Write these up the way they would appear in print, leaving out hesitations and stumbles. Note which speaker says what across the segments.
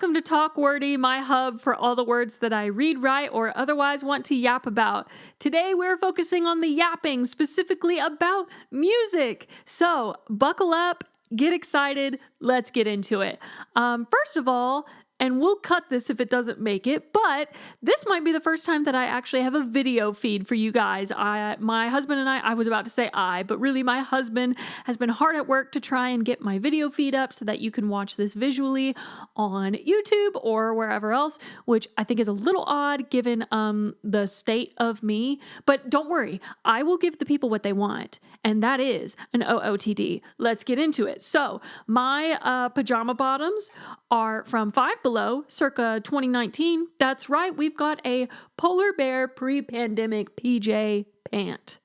Speaker 1: welcome to Talk Wordy, my hub for all the words that I read, write, or otherwise want to yap about. Today we're focusing on the yapping, specifically about music. So buckle up, get excited, let's get into it. First of all, and we'll cut this if it doesn't make it, but this might be the first time that I actually have a video feed for you guys. My husband and I was about to say but really my husband has been hard at work to try and get my video feed up so that you can watch this visually on YouTube or wherever else, which I think is a little odd given the state of me. But don't worry, I will give the people what they want, and that is an OOTD. Let's get into it. So my pajama bottoms are from Five Below, circa 2019. That's right, we've got a polar bear pre-pandemic PJ pant.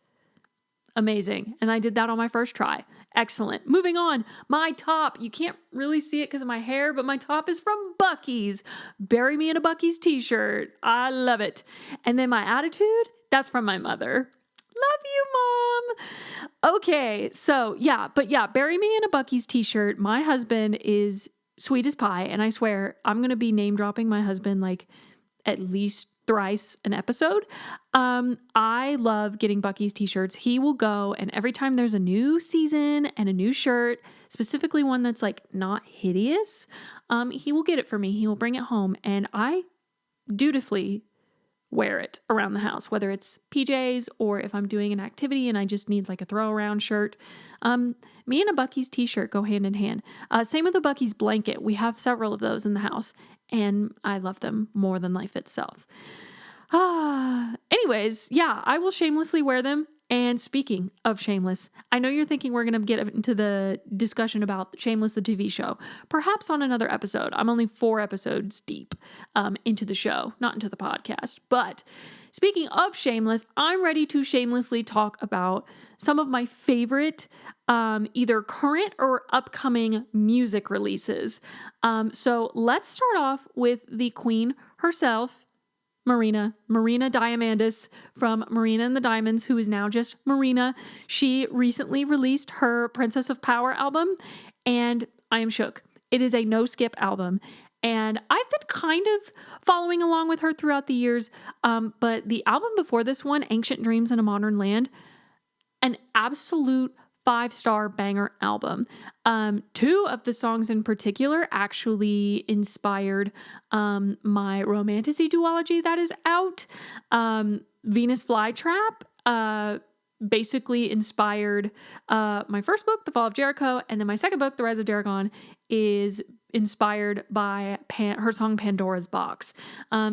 Speaker 1: Amazing. And I did that on my first try. Excellent. Moving on, my top. You can't really see it because of my hair, but my top is from Buc-ee's. Bury me in a Buc-ee's t-shirt. I love it. And then my attitude, that's from my mother. Love you, Mom. Okay, so bury me in a Buc-ee's t-shirt. My husband is sweet as pie, and I swear I'm going to be name dropping my husband like at least thrice an episode. I love getting Buc-ee's t-shirts. He will go, and every time there's a new season and a new shirt, specifically one that's like not hideous, he will get it for me. He will bring it home, and I dutifully wear it around the house, whether it's PJs or if I'm doing an activity and I just need like a throw around shirt. Me and a Buc-ee's t-shirt go hand in hand. Same with the Buc-ee's blanket. We have several of those in the house, and I love them more than life itself. Anyways, I will shamelessly wear them. And speaking of Shameless, I know you're thinking we're going to get into the discussion about Shameless, the TV show, perhaps on another episode. I'm only 4 episodes deep into the show, not into the podcast. But speaking of Shameless, I'm ready to shamelessly talk about some of my favorite either current or upcoming music releases. So let's start off with the queen herself, Marina Diamandis from Marina and the Diamonds, who is now just Marina. She recently released her Princess of Power album, and I am shook. It is a no-skip album, and I've been kind of following along with her throughout the years, but the album before this one, Ancient Dreams in a Modern Land, an absolute 5-star banger album. 2 of the songs in particular actually inspired my romantasy duology that is out. Venus Flytrap basically inspired my first book, The Fall of Jericho, and then my second book, The Rise of Daragon, is inspired by her song Pandora's Box.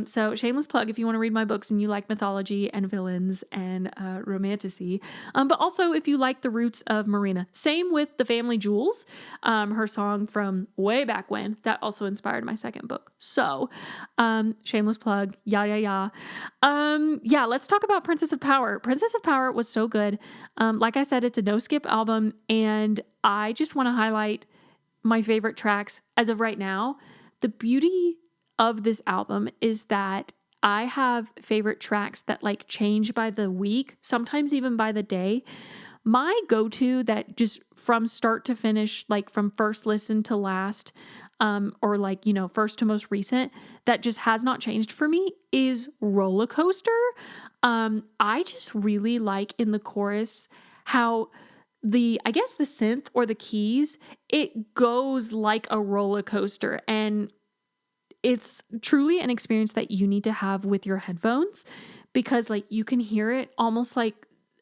Speaker 1: So shameless plug if you want to read my books and you like mythology and villains and romantasy. But also if you like the roots of Marina. Same with The Family Jewels, her song from way back when. That also inspired my second book. So shameless plug. Let's talk about Princess of Power. Princess of Power was so good. Like I said, it's a no-skip album, and I just want to highlight my favorite tracks as of right now. The beauty of this album is that I have favorite tracks that like change by the week, sometimes even by the day. My go-to that just from start to finish, like from first listen to last, or like, first to most recent, that just has not changed for me is Roller Coaster. I just really like in the chorus how the synth or the keys, it goes like a roller coaster, and it's truly an experience that you need to have with your headphones, because like you can hear it almost like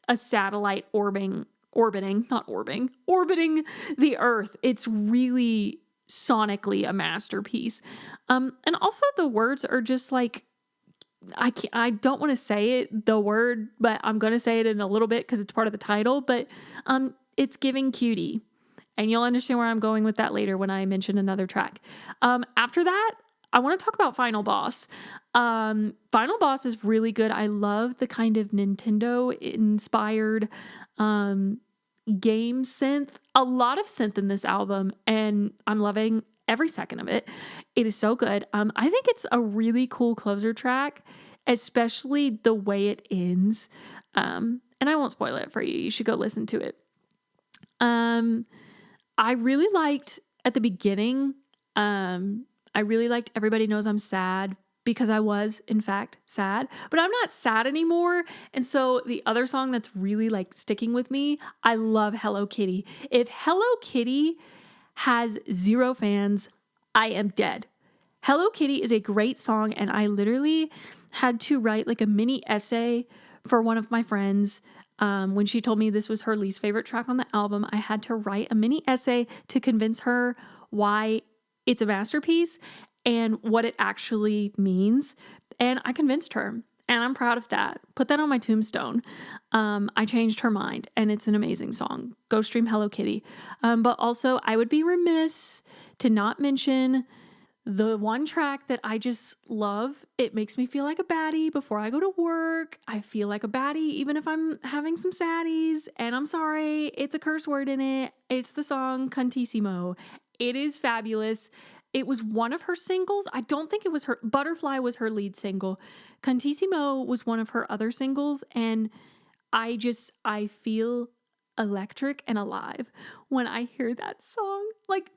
Speaker 1: a satellite orbiting the earth. It's really sonically a masterpiece. And also the words are just like, I don't want to say the word, but I'm going to say it in a little bit because it's part of the title, but it's giving cutie. And you'll understand where I'm going with that later when I mention another track. After that, I want to talk about Final Boss. Final Boss is really good. I love the kind of Nintendo-inspired game synth. A lot of synth in this album, and I'm loving every second of it. It is so good. I think it's a really cool closer track, especially the way it ends. And I won't spoil it for you. You should go listen to it. I really liked at the beginning, I really liked Everybody Knows I'm Sad because I was, in fact, sad, but I'm not sad anymore. And so the other song that's really like sticking with me, I love Hello Kitty. If Hello Kitty has 0 fans, I am dead. Hello Kitty is a great song, and I literally had to write like a mini essay for one of my friends. When she told me this was her least favorite track on the album, I had to write a mini essay to convince her why it's a masterpiece and what it actually means. And I convinced her, and I'm proud of that. Put that on my tombstone. I changed her mind, and it's an amazing song. Go stream Hello Kitty. But also, I would be remiss to not mention the one track that I just love. It makes me feel like a baddie before I go to work. I feel like a baddie even if I'm having some saddies. And I'm sorry, it's a curse word in it. It's the song Cantissimo. It is fabulous. It was one of her singles. I don't think it was her. Butterfly was her lead single. Cantissimo was one of her other singles. And I feel electric and alive when I hear that song. Like,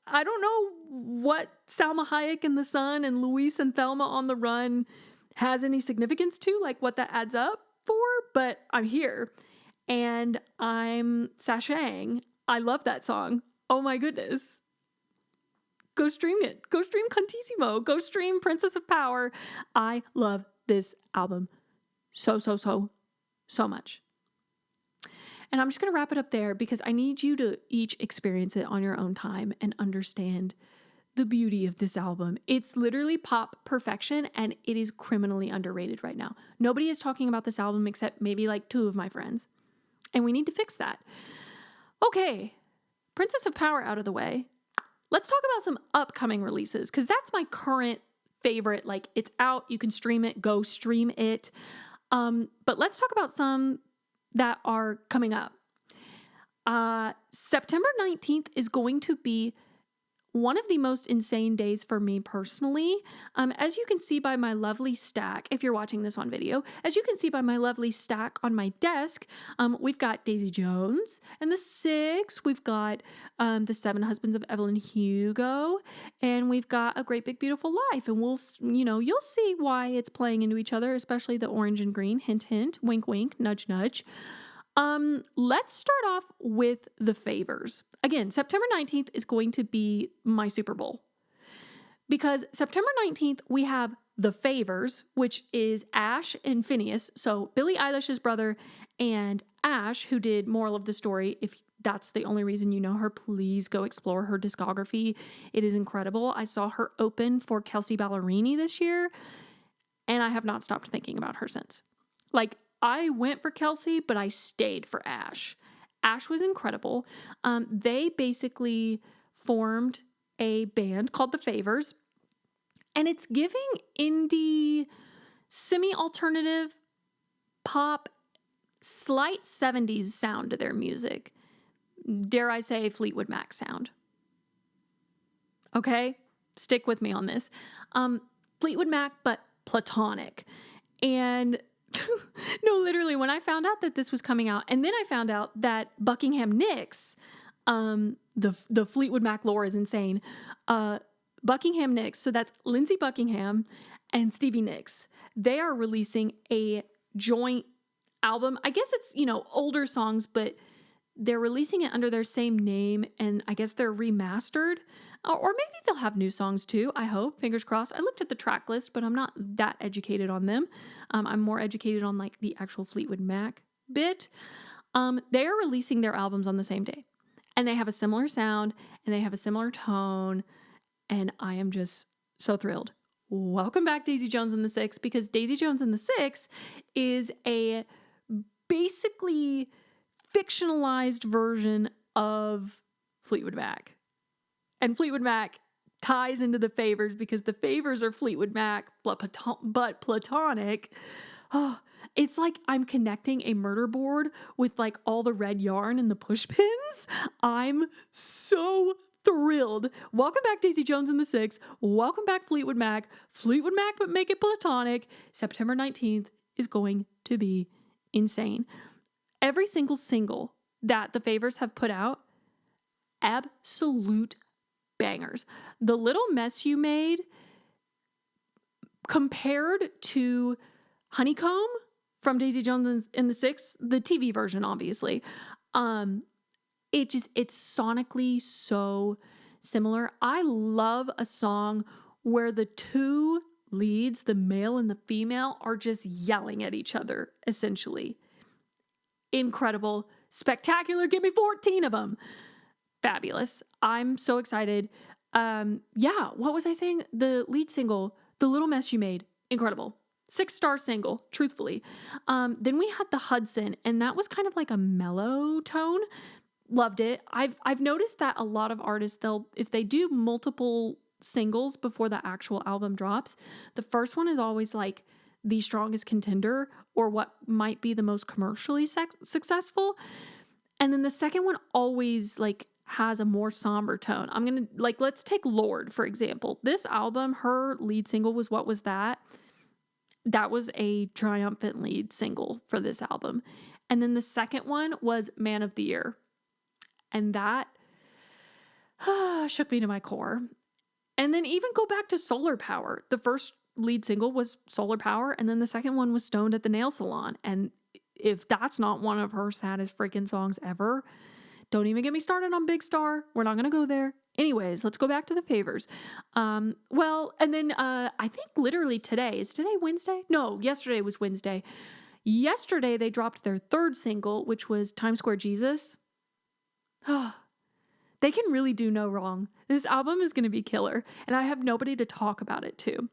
Speaker 1: I don't know what Salma Hayek in The Sun and Luis and Thelma on the Run has any significance to, like what that adds up for, but I'm here and I'm sashaying. I love that song. Oh my goodness. Go stream it. Go stream Cantissimo. Go stream Princess of Power. I love this album so much. And I'm just going to wrap it up there because I need you to each experience it on your own time and understand the beauty of this album. It's literally pop perfection, and it is criminally underrated right now. Nobody is talking about this album except maybe like 2 of my friends. And we need to fix that. Okay, Princess of Power out of the way. Let's talk about some upcoming releases because that's my current favorite. Like, it's out, you can stream it, go stream it. But let's talk about some that are coming up. September 19th is going to be one of the most insane days for me personally. As you can see by my lovely stack, if you're watching this on video, as you can see by my lovely stack on my desk, we've got Daisy Jones and the Six, we've got the 7 Husbands of Evelyn Hugo, and we've got A Great Big Beautiful Life. And you'll see why it's playing into each other, especially the orange and green, hint, hint, wink, wink, nudge, nudge. Let's start off with The Favors. Again, September 19th is going to be my Super Bowl because September 19th, we have The Favors, which is Ash and Phineas. So Billie Eilish's brother and Ash, who did Moral of the Story. If that's the only reason you know her, please go explore her discography. It is incredible. I saw her open for Kelsey Ballerini this year, and I have not stopped thinking about her since. Like, I went for Kelsey, but I stayed for Ash. Ash was incredible. They basically formed a band called The Favors, and it's giving indie, semi-alternative, pop, slight 70s sound to their music. Dare I say Fleetwood Mac sound. Okay? Stick with me on this. Fleetwood Mac, but platonic. And no, literally, when I found out that this was coming out, and then I found out that Buckingham Nicks, the Fleetwood Mac lore is insane. Buckingham Nicks, so that's Lindsey Buckingham and Stevie Nicks. They are releasing a joint album. I guess it's, older songs, but they're releasing it under their same name, and I guess they're remastered. Or maybe they'll have new songs too, I hope. Fingers crossed. I looked at the track list, but I'm not that educated on them. I'm more educated on like the actual Fleetwood Mac bit. They are releasing their albums on the same day. And they have a similar sound, and they have a similar tone. And I am just so thrilled. Welcome back, Daisy Jones and the Six, because Daisy Jones and the Six is a basically fictionalized version of Fleetwood Mac. And Fleetwood Mac ties into The Favors because The Favors are Fleetwood Mac, but platonic. Oh, it's like I'm connecting a murder board with like all the red yarn and the push pins. I'm so thrilled. Welcome back, Daisy Jones and the Six. Welcome back, Fleetwood Mac. Fleetwood Mac, but make it platonic. September 19th is going to be insane. Every single that The Favors have put out, absolute bangers. The Little Mess You Made, compared to Honeycomb from Daisy Jones and the Six, the TV version, obviously, it's sonically so similar. I love a song where the two leads, the male and the female, are just yelling at each other, essentially. Incredible, spectacular, give me 14 of them. Fabulous. I'm so excited. What was I saying? The lead single, The Little Mess You Made, incredible. 6-star single, truthfully. Then we had the Hudson, and that was kind of like a mellow tone. Loved it. I've noticed that a lot of artists, if they do multiple singles before the actual album drops, the first one is always like the strongest contender or what might be the most commercially successful. And then the second one always like has a more somber tone. I'm going to let's take Lorde, for example. This album, her lead single was What Was That? That was a triumphant lead single for this album. And then the second one was Man of the Year. And that shook me to my core. And then even go back to Solar Power. The first lead single was Solar Power, and then the second one was Stoned at the Nail Salon. And if that's not one of her saddest freaking songs ever, don't even get me started on Big Star. We're not going to go there. Anyways, let's go back to the favors. And then I think literally today, is today Wednesday? No, yesterday was Wednesday. Yesterday, they dropped their third single, which was Times Square Jesus. They can really do no wrong. This album is going to be killer, and I have nobody to talk about it to.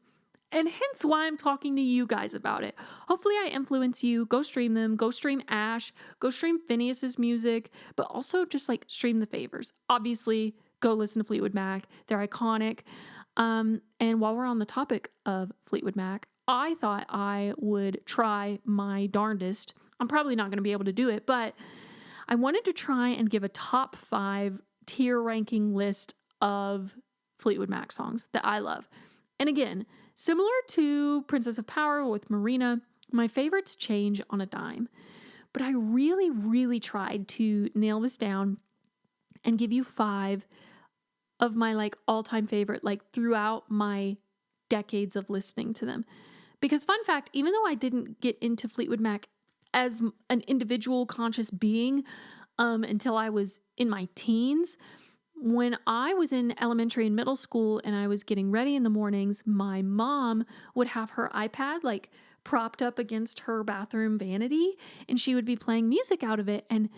Speaker 1: And hence why I'm talking to you guys about it. Hopefully I influence you. Go stream them. Go stream Ash. Go stream Phineas's music. But also just like stream the favors. Obviously, go listen to Fleetwood Mac. They're iconic. And while we're on the topic of Fleetwood Mac, I thought I would try my darndest. I'm probably not going to be able to do it, but I wanted to try and give a top 5 tier ranking list of Fleetwood Mac songs that I love. And again, similar to Princess of Power with Marina, my favorites change on a dime. But I really, really tried to nail this down and give you 5 of my all-time favorite, throughout my decades of listening to them. Because fun fact, even though I didn't get into Fleetwood Mac as an individual conscious being until I was in my teens, when I was in elementary and middle school and I was getting ready in the mornings, my mom would have her iPad propped up against her bathroom vanity, and she would be playing music out of it. And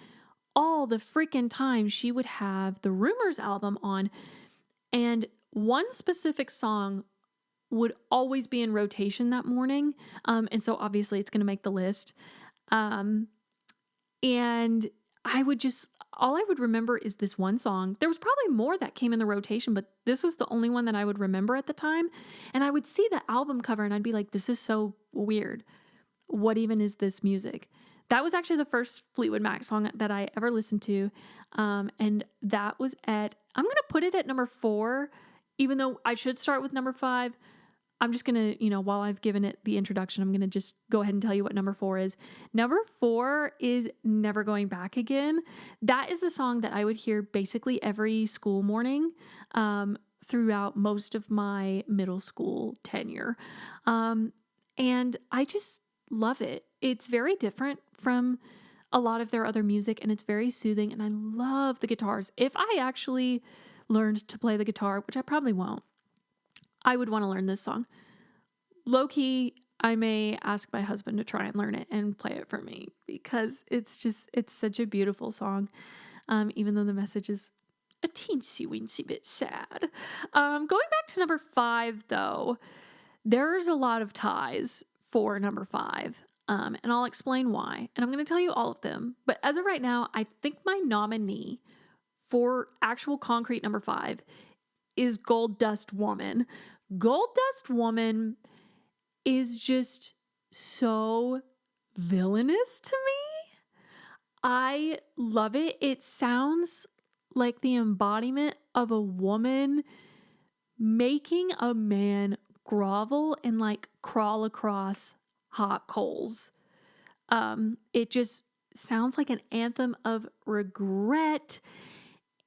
Speaker 1: all the freaking time she would have the Rumors album on, and one specific song would always be in rotation that morning. And so obviously it's going to make the list. And all I would remember is this one song. There was probably more that came in the rotation, but this was the only one that I would remember at the time. And I would see the album cover and I'd be like, this is so weird. What even is this music? That was actually the first Fleetwood Mac song that I ever listened to. And that was I'm going to put it at number 4, even though I should start with number 5. I'm just going to, while I've given it the introduction, I'm going to just go ahead and tell you what number 4 is. Number 4 is Never Going Back Again. That is the song that I would hear basically every school morning throughout most of my middle school tenure. And I just love it. It's very different from a lot of their other music, and it's very soothing, and I love the guitars. If I actually learned to play the guitar, which I probably won't, I would want to learn this song. Low-key, I may ask my husband to try and learn it and play it for me, because it's such a beautiful song, even though the message is a teensy-weensy bit sad. Going back to number 5, though, there's a lot of ties for number 5, and I'll explain why, and I'm going to tell you all of them. But as of right now, I think my nominee for actual concrete number 5 is Gold Dust Woman. Gold Dust Woman is just so villainous to me. I love it. It sounds like the embodiment of a woman making a man grovel and crawl across hot coals. It just sounds like an anthem of regret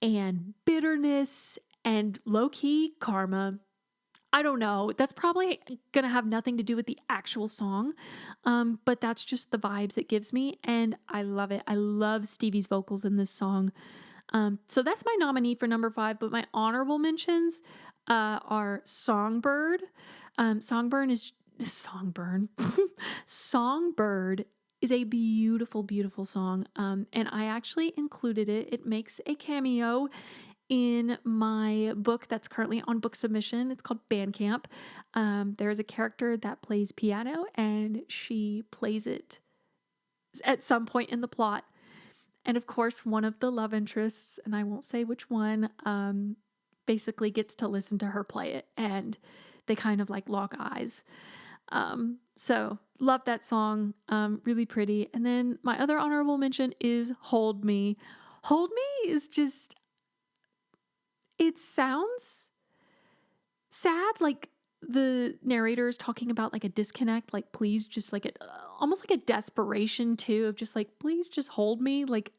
Speaker 1: and bitterness and low-key Karma. I don't know. That's probably going to have nothing to do with the actual song. But that's just the vibes it gives me. And I love it. I love Stevie's vocals in this song. So that's my nominee for number 5. But my honorable mentions are Songbird. Songbird is a beautiful, beautiful song. And I actually included it. It makes a cameo in my book that's currently on book submission. It's called Bandcamp. There is a character that plays piano, and she plays it at some point in the plot. And of course, one of the love interests, and I won't say which one, basically gets to listen to her play it, and they kind of like lock eyes. So love that song. Really pretty. And then my other honorable mention is Hold Me. Hold Me is just, it sounds sad, like the narrator is talking about like a disconnect, like please just like almost like a desperation too, of just like, please just hold me. Like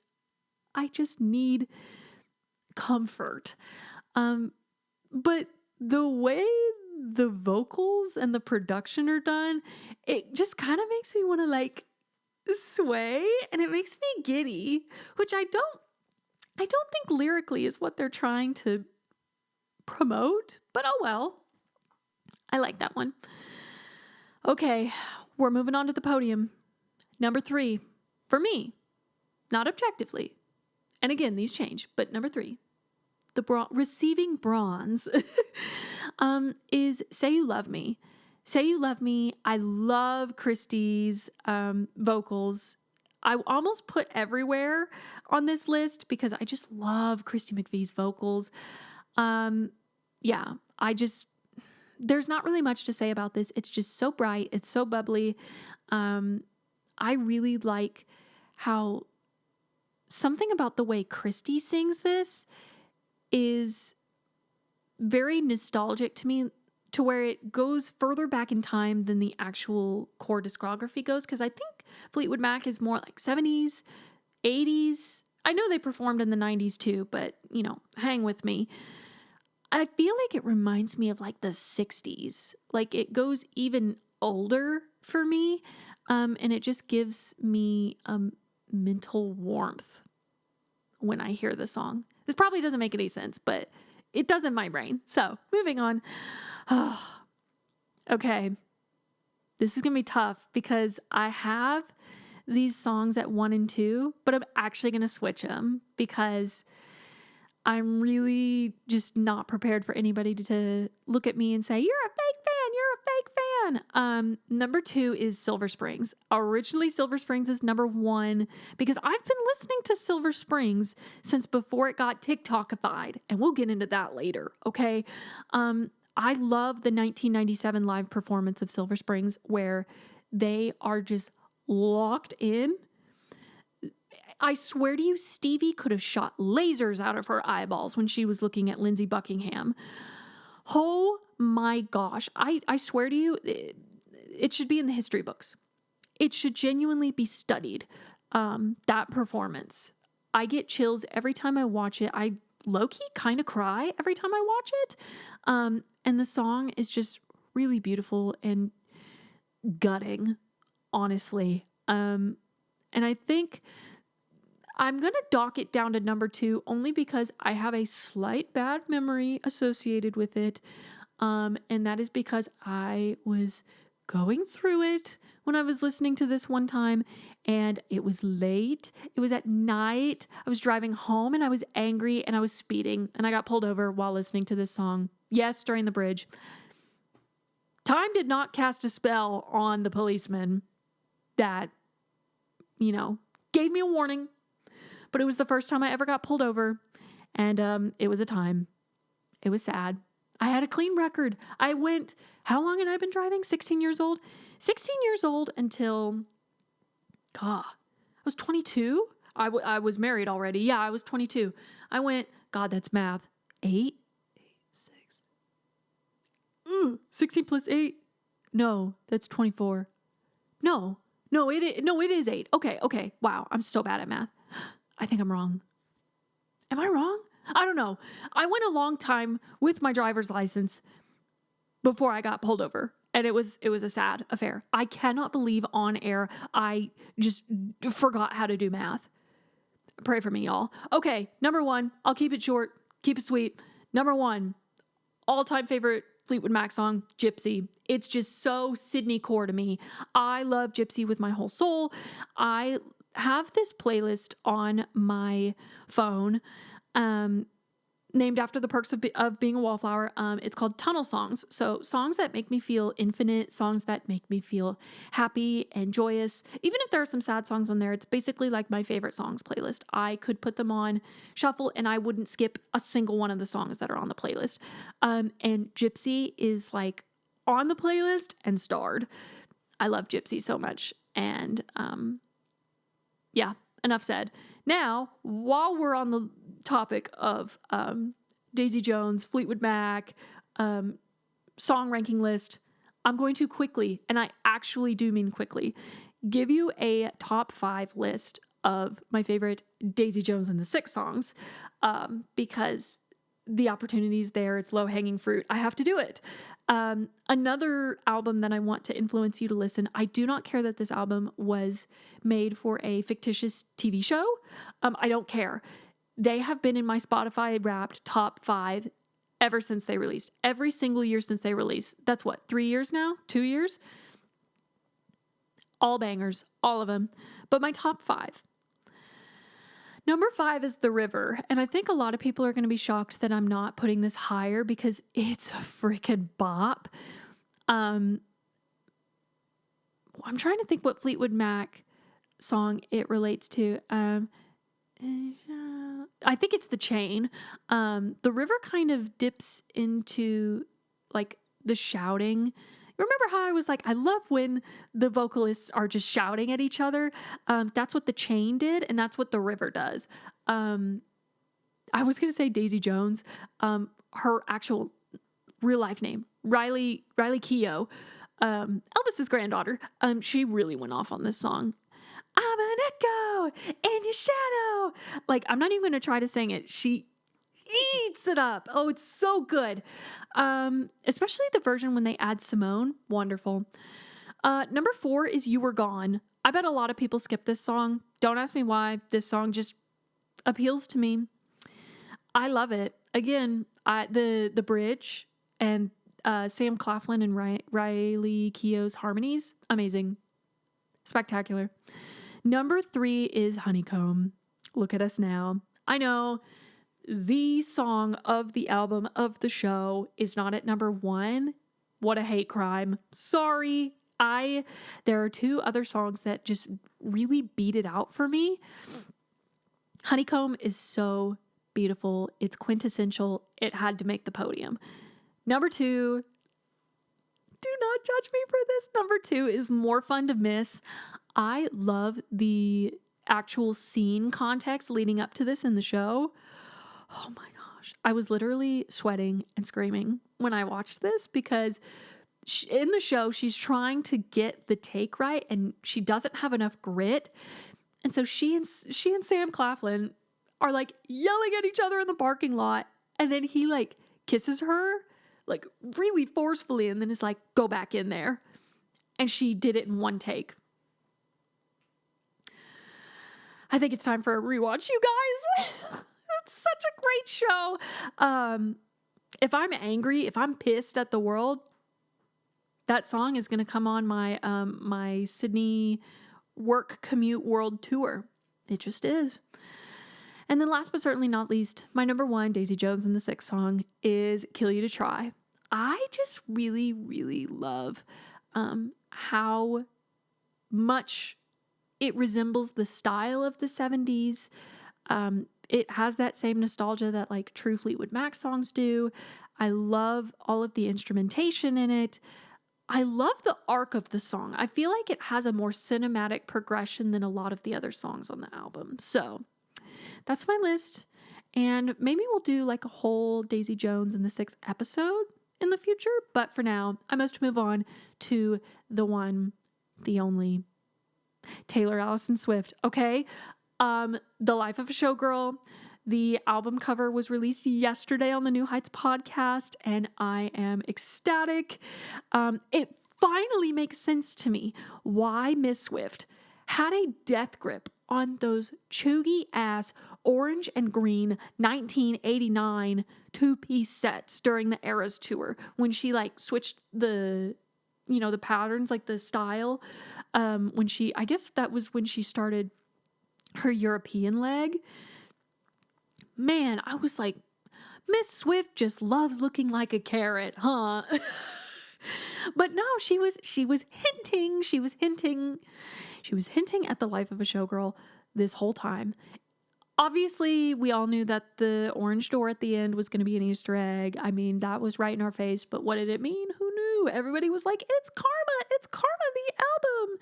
Speaker 1: I just need comfort. But the way the vocals and the production are done, it just kind of makes me want to like sway, and it makes me giddy, which I don't think lyrically is what they're trying to promote, but oh well. I like that one. Okay, we're moving on to the podium. Number 3, for me, not objectively, and again, these change, but number 3, receiving bronze, is Say You Love Me. Say You Love Me. I love Christy's vocals. I almost put Everywhere on this list because I just love Christy McVie's vocals. There's not really much to say about this. It's just so bright. It's so bubbly. I really like how something about the way Christy sings this is very nostalgic to me, to where it goes further back in time than the actual core discography goes. Because I think Fleetwood Mac is more like 70s, 80s. I know they performed in the 90s too, but, hang with me. I feel like it reminds me of like the 60s. Like it goes even older for me. And it just gives me mental warmth when I hear the song. This probably doesn't make any sense, but it does in my brain. So moving on. Okay. This is going to be tough because I have these songs at 1 and 2, but I'm actually going to switch them because I'm really just not prepared for anybody to look at me and say, you're a fake fan, you're a fake fan. Number 2 is Silver Springs. Originally, Silver Springs is number 1 because I've been listening to Silver Springs since before it got TikTokified, and we'll get into that later, okay? I love the 1997 live performance of Silver Springs where they are just locked in. I swear to you, Stevie could have shot lasers out of her eyeballs when she was looking at Lindsey Buckingham. Oh my gosh. I swear to you, it should be in the history books. It should genuinely be studied, that performance. I get chills every time I watch it. I low-key kind of cry every time I watch it. And the song is just really beautiful and gutting, honestly. And I think I'm going to dock it down to number 2 only because I have a slight bad memory associated with it. And that is because I was going through it when I was listening to this one time, and it was late. It was at night. I was driving home and I was angry and I was speeding and I got pulled over while listening to this song. Yes, during the bridge. Time did not cast a spell on the policeman that, gave me a warning. But it was the first time I ever got pulled over, and it was a time. It was sad. I had a clean record. How long had I been driving? 16 years old? 16 years old until, I was 22. I was married already. Yeah, I was 22. I went, that's math. 8, 6. 16 plus 8. No, that's 24. No, it is 8. Okay. Wow, I'm so bad at math. I think I'm wrong. Am I wrong? I don't know. I went a long time with my driver's license before I got pulled over. And it was a sad affair. I cannot believe on air I just forgot how to do math. Pray for me, y'all. Okay, number 1. I'll keep it short, keep it sweet. Number 1, all-time favorite Fleetwood Mac song, Gypsy. It's just so Sydney core to me. I love Gypsy with my whole soul. I have this playlist on my phone, named after the perks of being a wallflower. It's called Tunnel Songs. So songs that make me feel infinite, songs that make me feel happy and joyous. Even if there are some sad songs on there, it's basically like my favorite songs playlist. I could put them on shuffle and I wouldn't skip a single one of the songs that are on the playlist. And Gypsy is like on the playlist and starred. I love Gypsy so much. And yeah, enough said. Now, while we're on the topic of Daisy Jones, Fleetwood Mac, song ranking list, I'm going to quickly, and I actually do mean quickly, give you a top 5 list of my favorite Daisy Jones and the Six songs, because the opportunity's there. It's low-hanging fruit. I have to do it. Another album that I want to influence you to listen. I do not care that this album was made for a fictitious TV show. I don't care. They have been in my Spotify Wrapped top 5 ever since they released. Every single year since they released. That's what, 3 years now? 2 years? All bangers. All of them. But my top 5. Number 5 is The River, and I think a lot of people are going to be shocked that I'm not putting this higher because it's a freaking bop. I'm trying to think what Fleetwood Mac song it relates to. I think it's The Chain. The River kind of dips into like the shouting. Remember how I was like, I love when the vocalists are just shouting at each other. That's what The Chain did, and that's what The River does. I was going to say Daisy Jones. Her actual real life name, Riley Keough, Elvis's granddaughter. She really went off on this song. I'm an echo in your shadow. Like, I'm not even going to try to sing it. She eats it up. Oh, it's so good. Especially the version when they add Simone. Wonderful. Number 4 is You Were Gone. I bet a lot of people skip this song. Don't ask me why. This song just appeals to me. I love it. Again, the bridge and Sam Claflin and Riley Keough's harmonies, amazing. Spectacular. Number 3 is Honeycomb. Look at us now. I know the song of the album of the show is not at number 1. What a hate crime. Sorry. There are 2 other songs that just really beat it out for me. Honeycomb is so beautiful. It's quintessential. It had to make the podium. Number 2, do not judge me for this. Number 2 is More Fun to Miss. I love the actual scene context leading up to this in the show. Oh my gosh. I was literally sweating and screaming when I watched this because in the show, she's trying to get the take right and she doesn't have enough grit. And so she and Sam Claflin are like yelling at each other in the parking lot. And then he like kisses her like really forcefully and then is like, go back in there. And she did it in one take. I think it's time for a rewatch, you guys. It's such a great show. If I'm angry, if I'm pissed at the world, that song is going to come on my my Sydney work commute world tour. It just is. And then last but certainly not least, my number 1 Daisy Jones and the Six song is Kill You to Try. I just really, really love how much it resembles the style of the 70s. It has that same nostalgia that like true Fleetwood Mac songs do. I love all of the instrumentation in it. I love the arc of the song. I feel like it has a more cinematic progression than a lot of the other songs on the album. So that's my list. And maybe we'll do like a whole Daisy Jones and the Six episode in the future. But for now, I must move on to the one, the only Taylor Allison Swift. Okay. The Life of a Showgirl, The album cover was released yesterday on the New Heights podcast, and I am ecstatic. It finally makes sense to me why Miss Swift had a death grip on those chuggy ass orange and green 1989 two-piece sets during the Eras tour when she like switched the patterns, like the style. I guess that was when she started her European leg. Man, I was like, Miss Swift just loves looking like a carrot, huh? But no, she was hinting at the life of a showgirl this whole time. Obviously, we all knew that the orange door at the end was going to be an Easter egg. I mean, that was right in our face, but what did it mean? Who knew? Everybody was like, it's Karma. It's Karma, the album.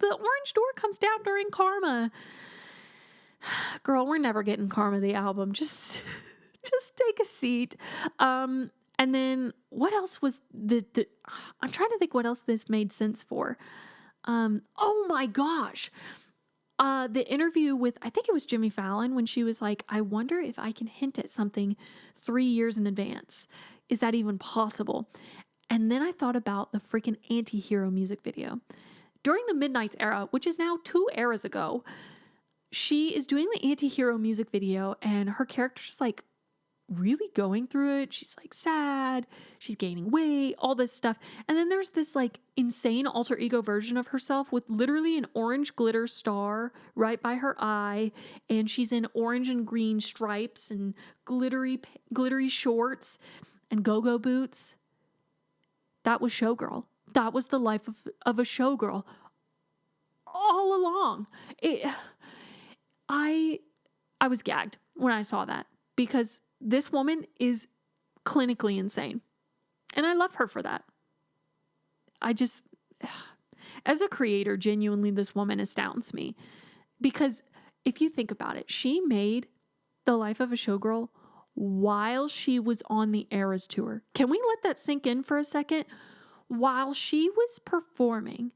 Speaker 1: The orange door comes down during Karma. Girl, we're never getting Karma, the album. Just take a seat. And then what else was I'm trying to think what else this made sense for. Oh my gosh. The interview with, I think it was Jimmy Fallon, when she was like, I wonder if I can hint at something 3 years in advance. Is that even possible? And then I thought about the freaking Anti-Hero music video. During the Midnight's era, which is now 2 eras ago, she is doing the Anti-Hero music video, and her character's like really going through it. She's like sad, she's gaining weight, all this stuff. And then there's this like insane alter ego version of herself with literally an orange glitter star right by her eye. And she's in orange and green stripes and glittery shorts and go-go boots. That was Showgirl. That was the life of a showgirl all along. I was gagged when I saw that, because this woman is clinically insane. And I love her for that. As a creator, genuinely, this woman astounds me. Because if you think about it, she made the life of a showgirl while she was on the Eras tour. Can we let that sink in for a second? While she was performing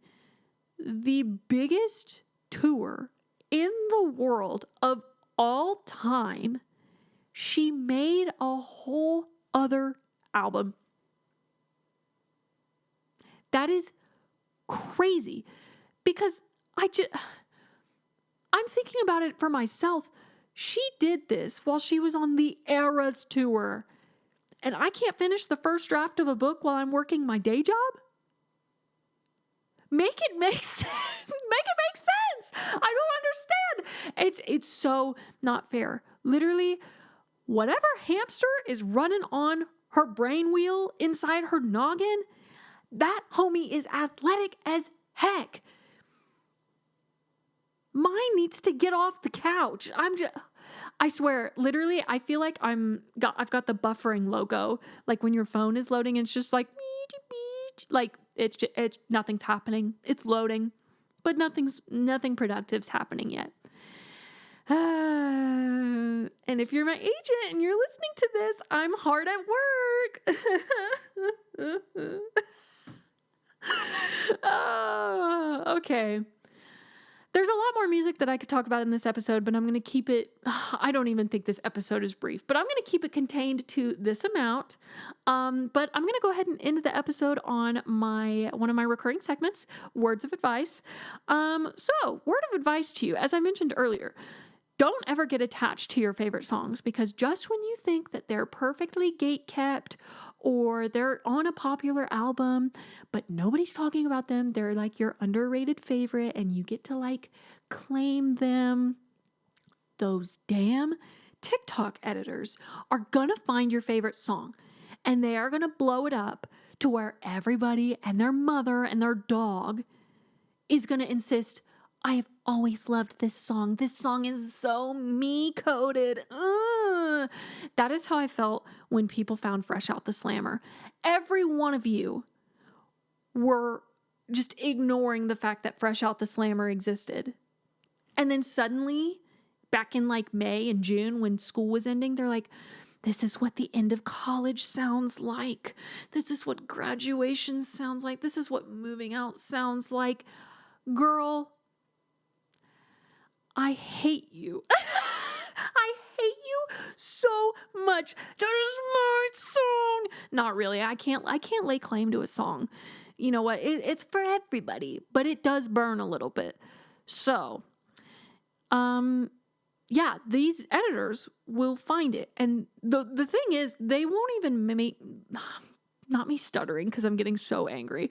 Speaker 1: the biggest tour in the world of all time, she made a whole other album. That is crazy, because I'm thinking about it for myself. She did this while she was on the Eras tour, and I can't finish the first draft of a book while I'm working my day job? Make it make sense. Make it make sense. I don't understand. It's so not fair. Literally, whatever hamster is running on her brain wheel inside her noggin, that homie is athletic as heck. Mine needs to get off the couch. I swear, literally, I feel like I've got the buffering logo. Like when your phone is loading and it's just like, like it's nothing's happening. It's loading, but nothing productive's happening yet. And if you're my agent and you're listening to this, I'm hard at work. Okay. There's a lot more music that I could talk about in this episode, but I'm going to keep it, I don't even think this episode is brief, but I'm going to keep it contained to this amount. But I'm going to go ahead and end the episode on one of my recurring segments, Words of Advice. So, word of advice to you, as I mentioned earlier, don't ever get attached to your favorite songs, because just when you think that they're perfectly gate-kept or they're on a popular album, but nobody's talking about them, they're like your underrated favorite and you get to like claim them, those damn TikTok editors are gonna find your favorite song and they are gonna blow it up to where everybody and their mother and their dog is gonna insist, I have always loved this song. This song is so me-coded. That is how I felt when people found Fresh Out the Slammer. Every one of you were just ignoring the fact that Fresh Out the Slammer existed. And then suddenly, back in like May and June when school was ending, they're like, this is what the end of college sounds like. This is what graduation sounds like. This is what moving out sounds like. Girl, I hate you. I so much. That is my song. Not really. I can't lay claim to a song. You know what? It's for everybody, but it does burn a little bit. So, yeah, these editors will find it. And the thing is, they won't even make, not me stuttering because I'm getting so angry.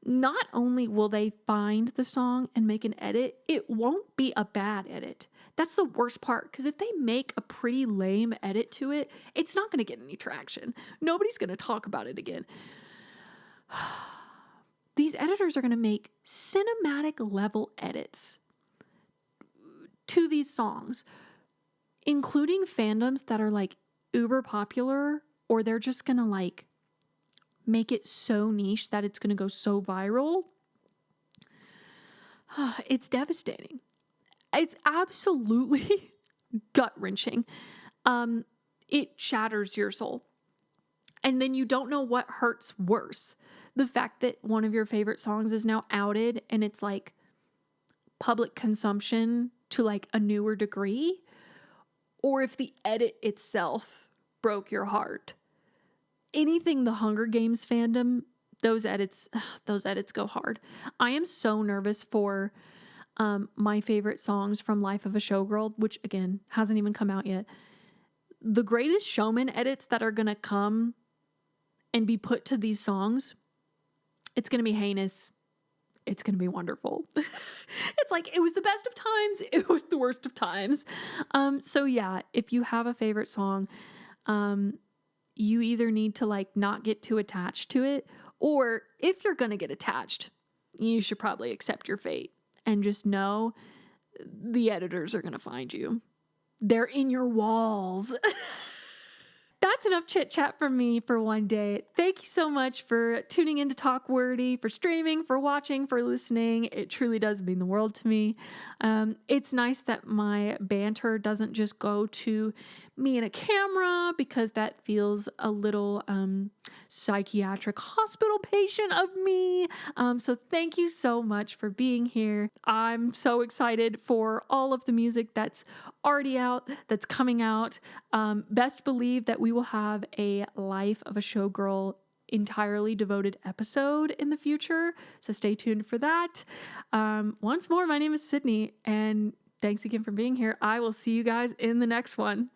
Speaker 1: Not only will they find the song and make an edit, it won't be a bad edit. That's the worst part, because if they make a pretty lame edit to it, it's not going to get any traction. Nobody's going to talk about it again. These editors are going to make cinematic level edits to these songs, including fandoms that are like uber popular, or they're just going to like make it so niche that it's going to go so viral. It's devastating. It's absolutely gut-wrenching. It shatters your soul. And then you don't know what hurts worse. The fact that one of your favorite songs is now outed and it's like public consumption to like a newer degree, or if the edit itself broke your heart. Anything the Hunger Games fandom, those edits go hard. I am so nervous for my favorite songs from Life of a Showgirl, which again hasn't even come out yet. The Greatest Showman edits that are going to come and be put to these songs, it's going to be heinous. It's going to be wonderful. It's like, it was the best of times. It was the worst of times. So yeah, if you have a favorite song, you either need to like not get too attached to it, or if you're going to get attached, you should probably accept your fate and just know the editors are going to find you. They're in your walls. That's enough chit chat from me for one day. Thank you so much for tuning in to Talk Wordy, for streaming, for watching, for listening. It truly does mean the world to me. It's nice that my banter doesn't just go to me and a camera, because that feels a little psychiatric hospital patient of me. So thank you so much for being here. I'm so excited for all of the music that's already out, that's coming out. Best believe that we will have a Life of a Showgirl entirely devoted episode in the future, so stay tuned for that. Once more, my name is Sydney, and thanks again for being here. I will see you guys in the next one.